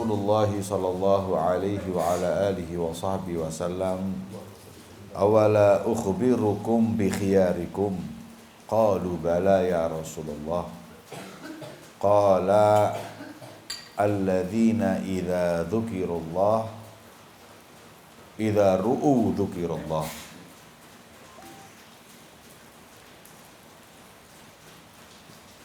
Rasulullah sallallahu alaihi wa ala alihi wa sahbihi wasallam, awala ukhbirukum bi khiyarikum? Qalu bala ya Rasulullah. Qala alladzina idza dzukirallah idza ru'u dzukirallah.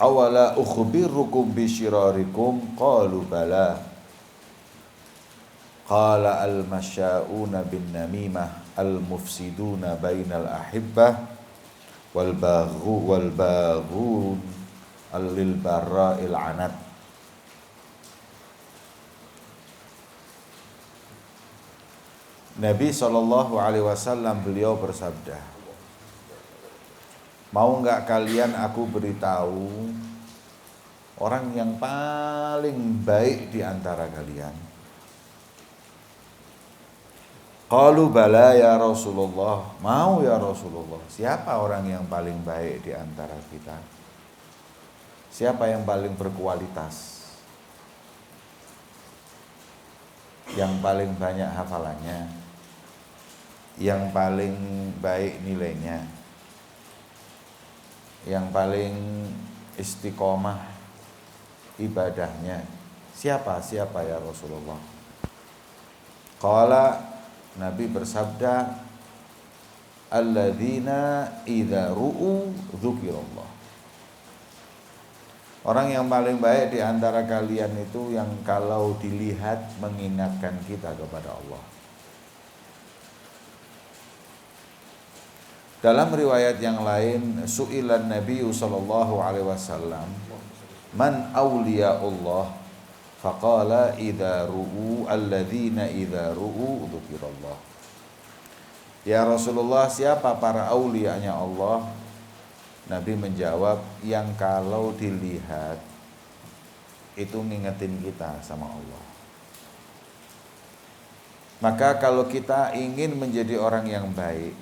Awala ukhbirukum bi syirarikum? Qalu bala. Qala al-masya'una bin namimah al-mufsiduna bainal ahibbah wal baghun lil barra'il anat. Nabi sallallahu alaihi wasallam beliau bersabda, mau enggak kalian aku beritahu orang yang paling baik di antara kalian? Qalu bala ya Rasulullah. Mau ya Rasulullah. Siapa orang yang paling baik di antara kita? Siapa yang paling berkualitas? Yang paling banyak hafalannya? Yang paling baik nilainya? Yang paling istiqomah ibadahnya? Siapa ya Rasulullah? Qala, Nabi bersabda, alladzina idza ru'u dzukirallah. Orang yang paling baik di antara kalian itu yang kalau dilihat mengingatkan kita kepada Allah. Dalam riwayat yang lain, su'ilan Nabi sallallahu alaihi wasallam, man awliyaullah? Faqala idza ru'u alladzina idza ru'u dzukirallah. Ya Rasulullah, siapa para aulianya Allah? Nabi menjawab, yang kalau dilihat itu ngingetin kita sama Allah. Maka kalau kita ingin menjadi orang yang baik,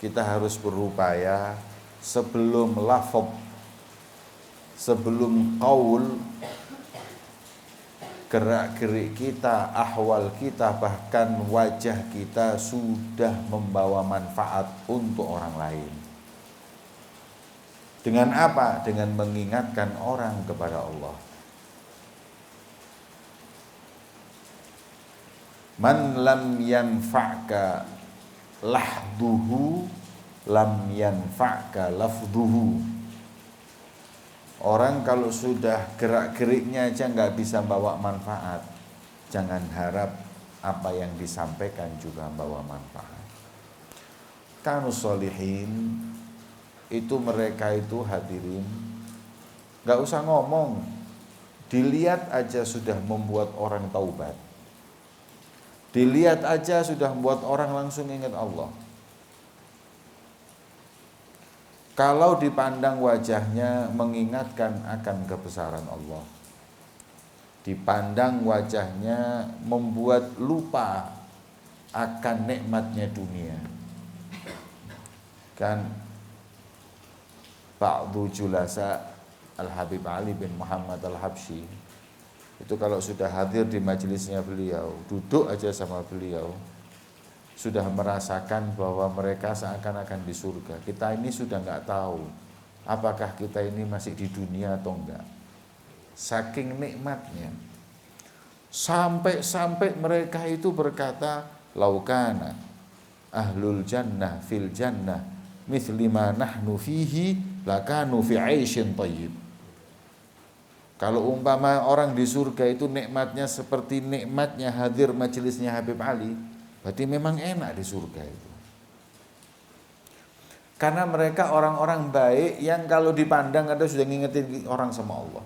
kita harus berupaya sebelum lafaz, sebelum qaul, gerak-gerik kita, ahwal kita, bahkan wajah kita sudah membawa manfaat untuk orang lain. Dengan apa? Dengan mengingatkan orang kepada Allah. Man lam yanfa'ka lahduhu lam yanfa'ka lafduhu. Orang kalau sudah gerak-geriknya aja nggak bisa bawa manfaat, jangan harap apa yang disampaikan juga bawa manfaat. Kanus sholihin, itu mereka itu hadirin, nggak usah ngomong, dilihat aja sudah membuat orang taubat, dilihat aja sudah membuat orang langsung ingat Allah. Kalau dipandang wajahnya mengingatkan akan kebesaran Allah, dipandang wajahnya membuat lupa akan nikmatnya dunia. Kan ba'du julasa Al-Habib Ali bin Muhammad Al-Habsyi itu kalau sudah hadir di majelisnya beliau, duduk aja sama beliau, sudah merasakan bahwa mereka seakan-akan di surga. Kita ini sudah nggak tahu apakah kita ini masih di dunia atau enggak. Saking nikmatnya. Sampai mereka itu berkata, laukana ahlul jannah fil jannah mithli ma nahnu fihi lakanu fi 'aisyin thayyib. Kalau umpama orang di surga itu nikmatnya seperti nikmatnya hadir majelisnya Habib Ali, berarti memang enak di surga itu. Karena mereka orang-orang baik yang kalau dipandang ada sudah ngingetin orang sama Allah.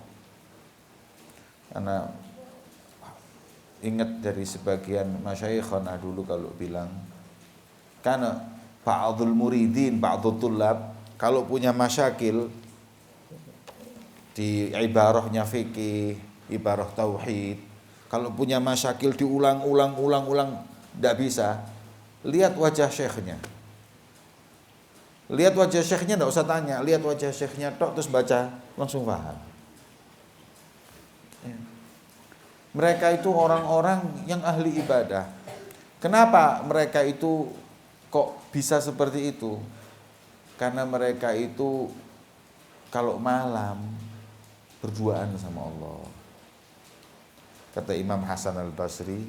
Karena ingat dari sebagian masyayikhana dulu kalau bilang, karena ba'dul muridin, ba'dul tullab kalau punya masyakil di ibarahnya fikih, ibarah tauhid, kalau punya masyakil diulang-ulang tidak bisa, lihat wajah syekhnya. Lihat wajah syekhnya, tidak usah tanya, lihat wajah syekhnya tok terus baca langsung paham. Mereka itu orang-orang yang ahli ibadah. Kenapa mereka itu kok bisa seperti itu? Karena mereka itu kalau malam berduaan sama Allah. Kata Imam Hasan al-Basri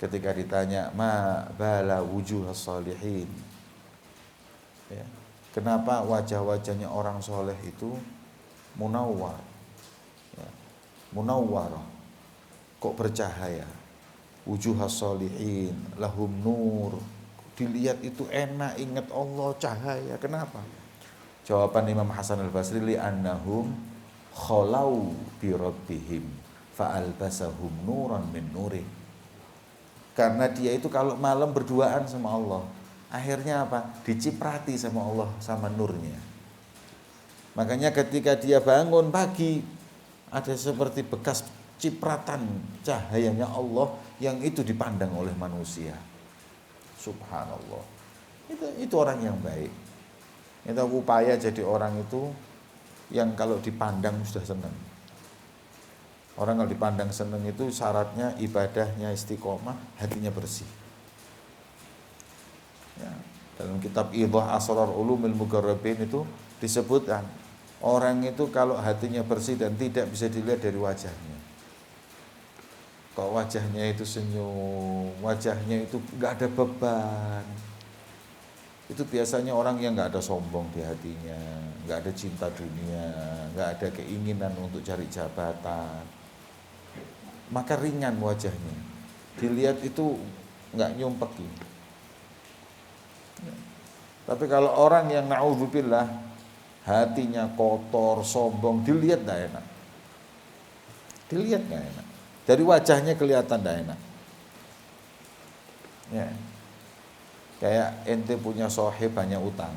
ketika ditanya, ma bala wujuh salihin, ya, kenapa wajah-wajahnya orang soleh itu munawwar, ya, munawwar, kok bercahaya, wujuh salihin lahum nur, dilihat itu enak, ingat Allah, cahaya. Kenapa? Jawaban Imam Hasan al-Basri, li'annahum khalau bi rabbihim fa'albasahum nuran min nurih. Karena dia itu kalau malam berduaan sama Allah, akhirnya apa? Diciprati sama Allah, sama nurnya. Makanya ketika dia bangun pagi, ada seperti bekas cipratan cahayanya Allah yang itu dipandang oleh manusia. Subhanallah. Itu orang yang baik. Kita upaya jadi orang itu yang kalau dipandang sudah senang. Orang kalau dipandang senang itu syaratnya ibadahnya istiqomah, hatinya bersih. Ya, dalam kitab Idah Asrar Ulumil Muqarrabin itu disebutkan orang itu kalau hatinya bersih dan tidak bisa dilihat dari wajahnya. Kok wajahnya itu senyum, wajahnya itu nggak ada beban. Itu biasanya orang yang nggak ada sombong di hatinya, nggak ada cinta dunia, nggak ada keinginan untuk cari jabatan. Maka ringan wajahnya, dilihat itu nggak nyumpeki. Tapi kalau orang yang na'udzubillah hatinya kotor, sombong, dilihat nggak enak. Dilihat nggak enak. Dari wajahnya kelihatan nggak enak. Ya. Kayak ente punya sohib banyak utang.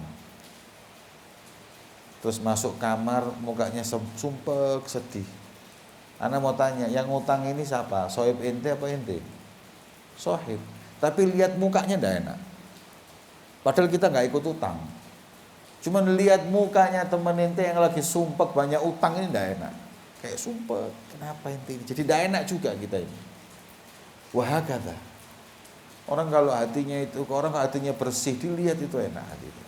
Terus masuk kamar mukanya sumpek sedih. Ana mau tanya, yang utang ini siapa? Sohib ente apa ente? Sohib. Tapi lihat mukanya ndak enak. Padahal kita nggak ikut utang. Cuman lihat mukanya teman ente yang lagi sumpek banyak utang ini ndak enak. Kayak sumpek. Kenapa ente ini? Jadi ndak enak juga kita ini. Wahakata. Orang kalau hatinya bersih, dilihat itu enak hatinya.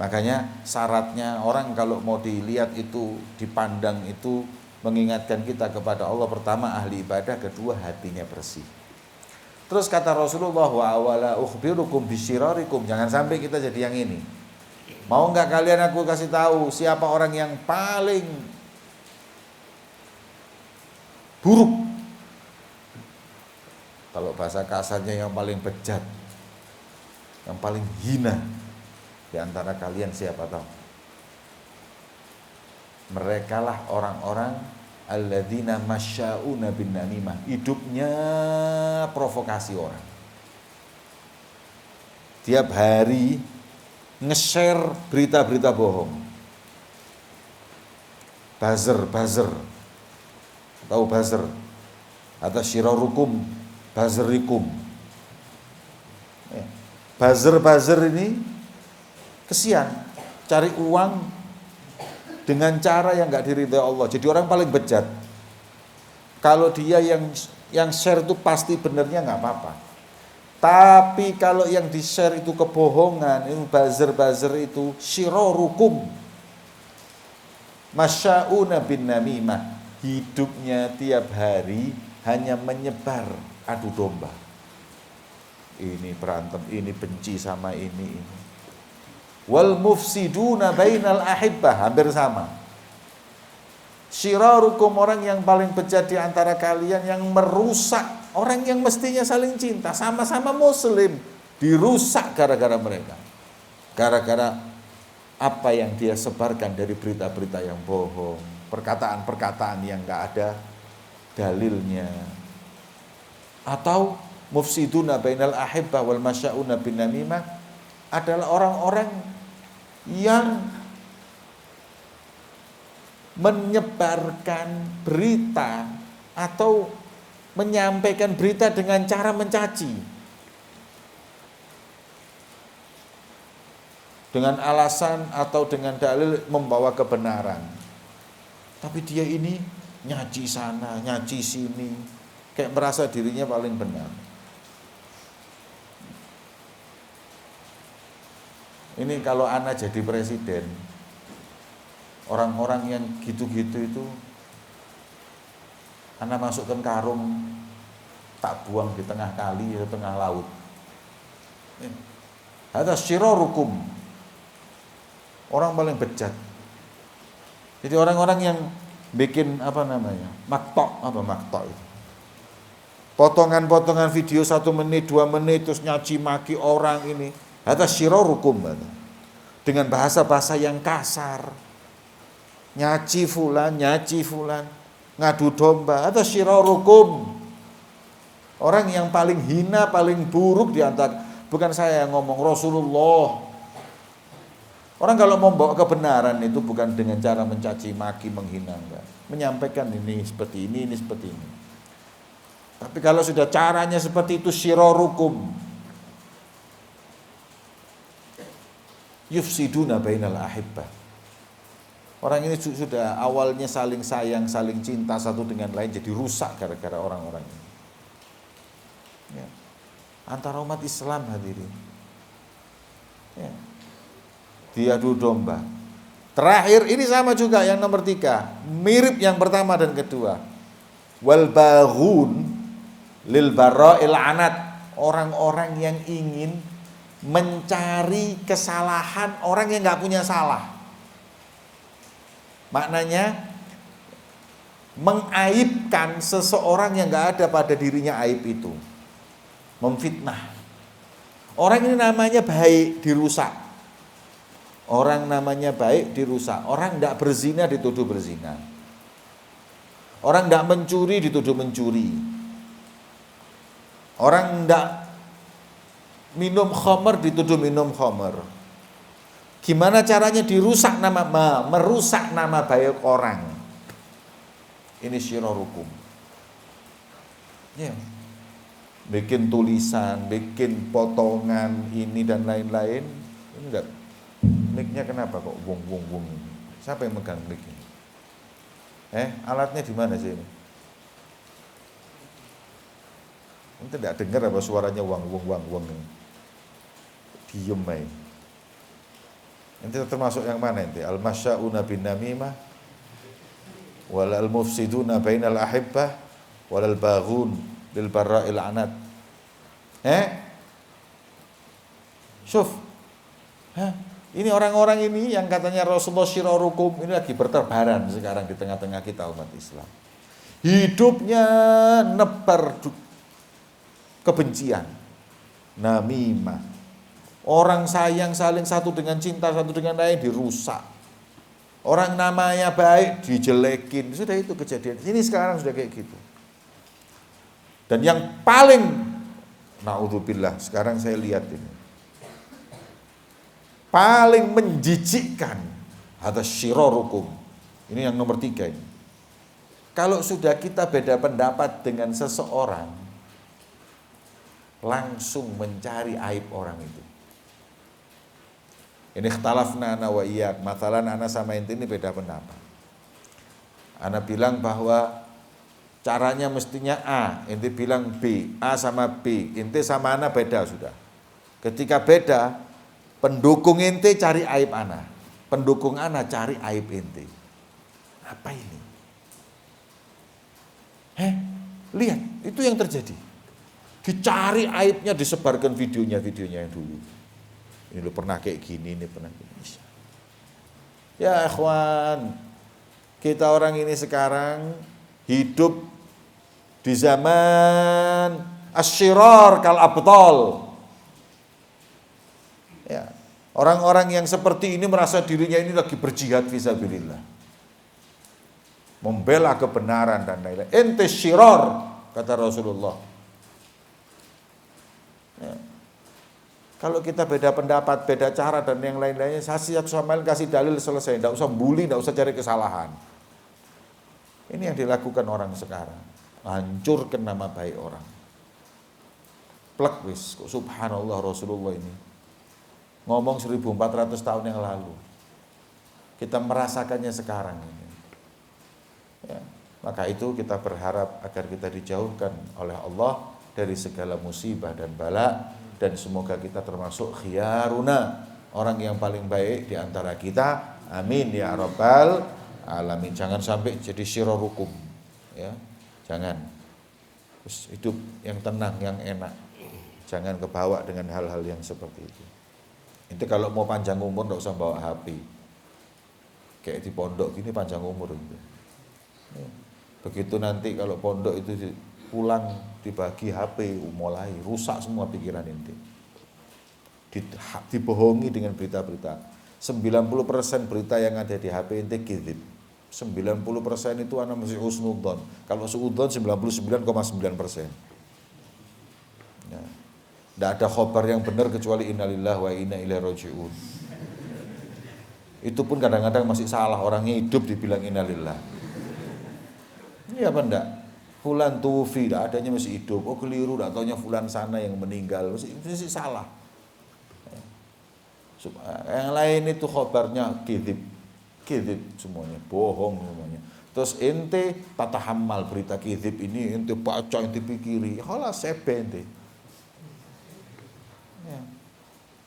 Makanya syaratnya orang kalau mau dilihat itu, dipandang itu mengingatkan kita kepada Allah, pertama ahli ibadah, kedua hatinya bersih. Terus kata Rasulullah, wa awala ukhbirukum bisyirarikum, jangan sampai kita jadi yang ini. Mau enggak kalian aku kasih tahu siapa orang yang paling buruk? Kalau bahasa kasarnya yang paling bejat, yang paling hina di antara kalian siapa tahu? Merekalah orang-orang alladzina masya'una bin namimah, hidupnya provokasi orang. Tiap hari nge-share berita-berita bohong. Buzzer. Tahu buzzer? Atau syirarukum, buzzerikum. Buzzer ini kesian, cari uang dengan cara yang nggak diridhai Allah. Jadi orang paling bejat. Kalau dia yang share itu pasti benernya nggak apa-apa. Tapi kalau yang di share itu kebohongan, itu buzzer itu syirarukum, masya'una bin namimah, hidupnya tiap hari hanya menyebar adu domba. Ini berantem, ini benci sama ini. Wal mufsiduna bainal ahibbah, hampir sama. Syirarukum, orang yang paling bejat di antara kalian, yang merusak orang yang mestinya saling cinta, sama-sama muslim, dirusak gara-gara mereka. Gara-gara apa yang dia sebarkan dari berita-berita yang bohong, perkataan-perkataan yang enggak ada dalilnya. Atau mufsiduna bainal ahibbah wal masya'una bin namimah adalah orang-orang yang menyebarkan berita atau menyampaikan berita dengan cara mencaci, dengan alasan atau dengan dalil membawa kebenaran. Tapi dia ini nyaci sana, nyaci sini, kayak merasa dirinya paling benar. Ini kalau ana jadi presiden, orang-orang yang gitu-gitu itu ana masukkan karung, tak buang di tengah kali atau tengah laut. Ada syirarukum, orang paling bejat. Jadi orang-orang yang bikin maktok itu, potongan-potongan video 1 menit 2 menit terus nyaci maki orang ini, ada syirarukum, dengan bahasa-bahasa yang kasar, nyaci fulan, ngadu domba, ada syirarukum, orang yang paling hina, paling buruk di antara, bukan saya yang ngomong, Rasulullah. Orang kalau mau bawa kebenaran itu bukan dengan cara mencaci maki, menghina, enggak. Menyampaikan ini seperti ini seperti ini. Tapi kalau sudah caranya seperti itu, syirarukum, yufsiduna bainal ahibbah. Orang ini sudah awalnya saling sayang, saling cinta satu dengan lain, jadi rusak gara-gara orang-orang ini. Ya. Antara umat Islam hadirin. Ya. Diadu domba. Terakhir ini sama juga yang nomor 3, mirip yang pertama dan kedua. Wal baghun lil bara'il anat, orang-orang yang ingin mencari kesalahan orang yang nggak punya salah. Maknanya mengaibkan seseorang yang nggak ada pada dirinya aib itu, memfitnah. Orang ini namanya baik dirusak. Orang namanya baik dirusak. Orang tidak berzina dituduh berzina. Orang tidak mencuri dituduh mencuri. Orang tidak minum khamr dituduh minum khamr. Gimana caranya dirusak merusak nama baik orang? Ini syirarukum. Ya. Bikin tulisan, bikin potongan ini dan lain-lain. Ini enggak. Mic-nya kenapa kok wung. Siapa yang megang mic ini? Alatnya di mana sih ini? Ente tidak dengar apa suaranya wang. Diem aja. Ente termasuk yang mana ente? Al-masya'una bin namimah, wal al-mufsiduna bainal ahibbah, wal al-baghun bil barra'il anat. Syuf. Ini orang-orang ini yang katanya Rasulullah syirarukum ini lagi berterbaran sekarang di tengah-tengah kita umat Islam. Hidupnya nebar kebencian, namimah. Orang sayang saling satu dengan cinta, satu dengan lain dirusak. Orang namanya baik dijelekin. Sudah itu kejadian. Ini sekarang sudah kayak gitu. Dan yang paling naudzubillah sekarang saya lihat ini, paling menjijikkan atas syirarukum. Ini yang nomor 3 ini. Kalau sudah kita beda pendapat dengan seseorang, langsung mencari aib orang itu. Ini ikhtalafna ana wa iyyak, masalan ana sama ente ini beda pendapat. Ana bilang bahwa caranya mestinya A, ente bilang B, A sama B, ente sama ana beda sudah. Ketika beda, pendukung ente cari aib ana, pendukung ana cari aib ente. Apa ini? Lihat, itu yang terjadi. Dicari aibnya, disebarkan videonya yang dulu. Ini lu pernah kayak gini, ini pernah kayak gini. Ya ikhwan, kita orang ini sekarang hidup di zaman asyirar kal abtal. Ya, orang-orang yang seperti ini merasa dirinya ini lagi berjihad fisabilillah, membela kebenaran dan lain-lain. Ente syirar, kata Rasulullah. Ya. Kalau kita beda pendapat, beda cara dan yang lain-lainnya, satu sama lain kasih dalil selesai, tidak usah bully, tidak usah cari kesalahan. Ini yang dilakukan orang sekarang, hancurkan nama baik orang. Plek wis, kok subhanallah Rasulullah ini ngomong 1400 tahun yang lalu. Kita merasakannya sekarang ini. Ya. Maka itu kita berharap agar kita dijauhkan oleh Allah dari segala musibah dan bala, dan semoga kita termasuk khiyaruna, orang yang paling baik di antara kita. Amin ya rabbal alamin. Jangan sampai jadi syirorukum, ya. Jangan. Terus hidup yang tenang, yang enak. Jangan kebawa dengan hal-hal yang seperti itu. Itu kalau mau panjang umur enggak usah bawa HP. Kayak di pondok gini panjang umur gitu. Begitu nanti kalau pondok itu pulang dibagi HP, mulai rusak semua pikiran inti. Dibohongi dengan berita-berita. 90% berita yang ada di HP inti kizib. 90% itu ana mesti husnudzon. Kalau suudzon 99,9%. Ya. Tidak ada khobar yang benar kecuali innalillahi wa inna ilaihi raji'un. Itu pun kadang-kadang masih salah, orangnya hidup dibilang innalillah. Iya apa enggak? Fulan tufi, tidak adanya masih hidup. Oh keliru, tidak taunya fulan sana yang meninggal, masih salah. Yang lain itu khobarnya kizib semuanya, bohong semuanya. Terus ente tatahammal berita kizib ini, ente baca, ente pikiri, khalas sebe ente. Ya.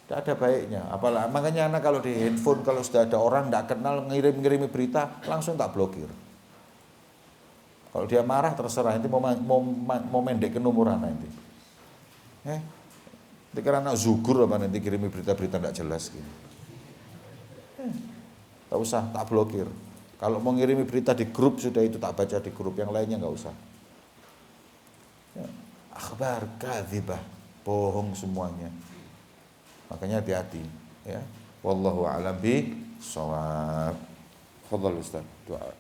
Tidak ada baiknya. Apalagi makanya anak kalau di handphone, kalau sudah ada orang tidak kenal ngirim-ngirimi berita, langsung tak blokir. Kalau dia marah terserah, nanti mau mendek ke nomor nanti. Dikira anak zugur apa nanti kirimi berita-berita tidak jelas gitu. Tak usah, tak blokir. Kalau mau ngirimi berita di grup sudah itu tak baca di grup, yang lainnya nggak usah. Ya. Akhbar kadzibah, bohong semuanya. Makanya hati-hati. Ya. Wallahu a'lam bishawab. Fadhal Ustaz, doa.